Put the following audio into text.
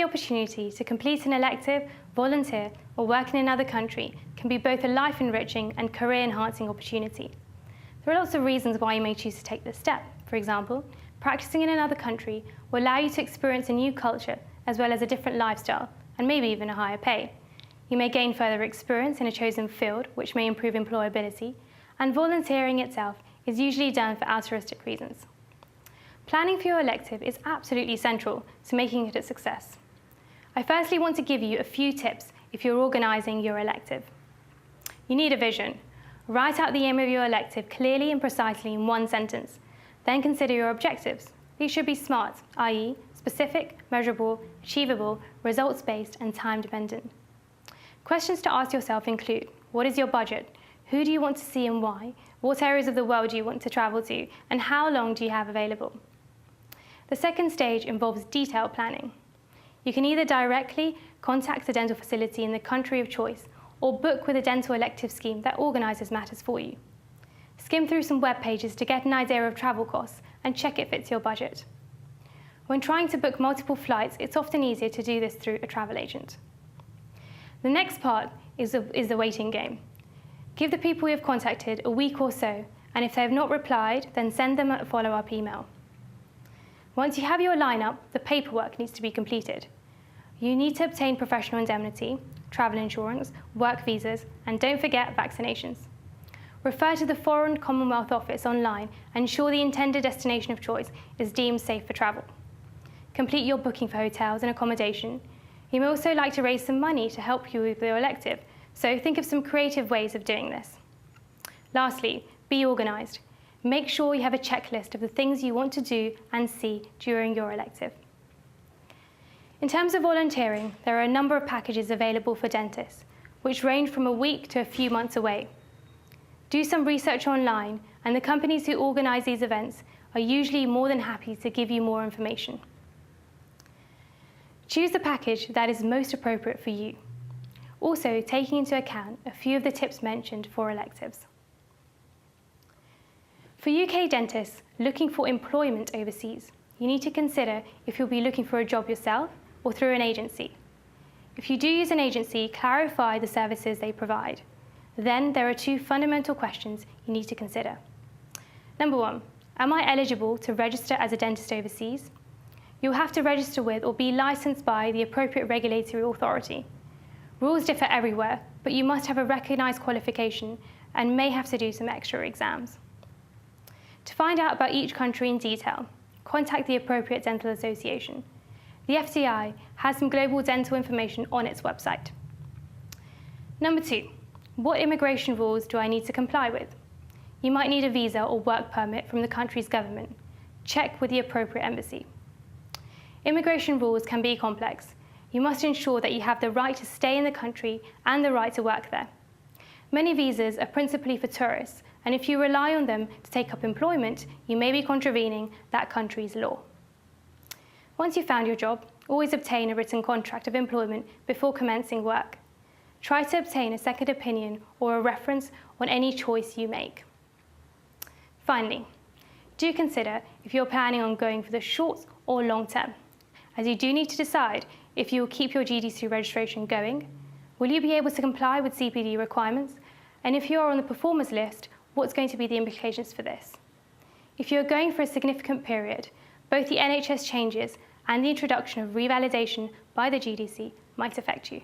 opportunity to complete an elective, volunteer, or work in another country can be both a life-enriching and career-enhancing opportunity. There are lots of reasons why you may choose to take this step. For example, practicing in another country will allow you to experience a new culture as well as a different lifestyle, and maybe even a higher pay. You may gain further experience in a chosen field, which may improve employability, and volunteering itself is usually done for altruistic reasons. Planning for your elective is absolutely central to making it a success. I firstly want to give you a few tips if you're organising your elective. You need a vision. Write out the aim of your elective clearly and precisely in one sentence. Then consider your objectives. These should be SMART, i.e. specific, measurable, achievable, results-based, and time-dependent. Questions to ask yourself include: what is your budget? Who do you want to see and why? What areas of the world do you want to travel to? And how long do you have available? The second stage involves detailed planning. You can either directly contact a dental facility in the country of choice or book with a dental elective scheme that organises matters for you. Skim through some web pages to get an idea of travel costs and check it fits your budget. When trying to book multiple flights, it's often easier to do this through a travel agent. The next part is the waiting game. Give the people you have contacted a week or so, and if they have not replied, then send them a follow-up email. Once you have your lineup, the paperwork needs to be completed. You need to obtain professional indemnity, travel insurance, work visas, and don't forget vaccinations. Refer to the Foreign Commonwealth Office online and ensure the intended destination of choice is deemed safe for travel. Complete your booking for hotels and accommodation. You may also like to raise some money to help you with your elective, so think of some creative ways of doing this. Lastly, be organised. Make sure you have a checklist of the things you want to do and see during your elective. In terms of volunteering, there are a number of packages available for dentists, which range from a week to a few months away. Do some research online, and the companies who organise these events are usually more than happy to give you more information. Choose the package that is most appropriate for you, also taking into account a few of the tips mentioned for electives. For UK dentists looking for employment overseas, you need to consider if you'll be looking for a job yourself or through an agency. If you do use an agency, clarify the services they provide. Then there are two fundamental questions you need to consider. Number one, am I eligible to register as a dentist overseas? You'll have to register with or be licensed by the appropriate regulatory authority. Rules differ everywhere, but you must have a recognised qualification and may have to do some extra exams. To find out about each country in detail, contact the appropriate dental association. The FDI has some global dental information on its website. Number two, what immigration rules do I need to comply with? You might need a visa or work permit from the country's government. Check with the appropriate embassy. Immigration rules can be complex. You must ensure that you have the right to stay in the country and the right to work there. Many visas are principally for tourists, and if you rely on them to take up employment, you may be contravening that country's law. Once you've found your job, always obtain a written contract of employment before commencing work. Try to obtain a second opinion or a reference on any choice you make. Finally, do consider if you're planning on going for the short or long term, as you do need to decide if you will keep your GDC registration going, will you be able to comply with CPD requirements, and if you are on the performers list, what's going to be the implications for this? If you're going for a significant period, both the NHS changes and the introduction of revalidation by the GDC might affect you.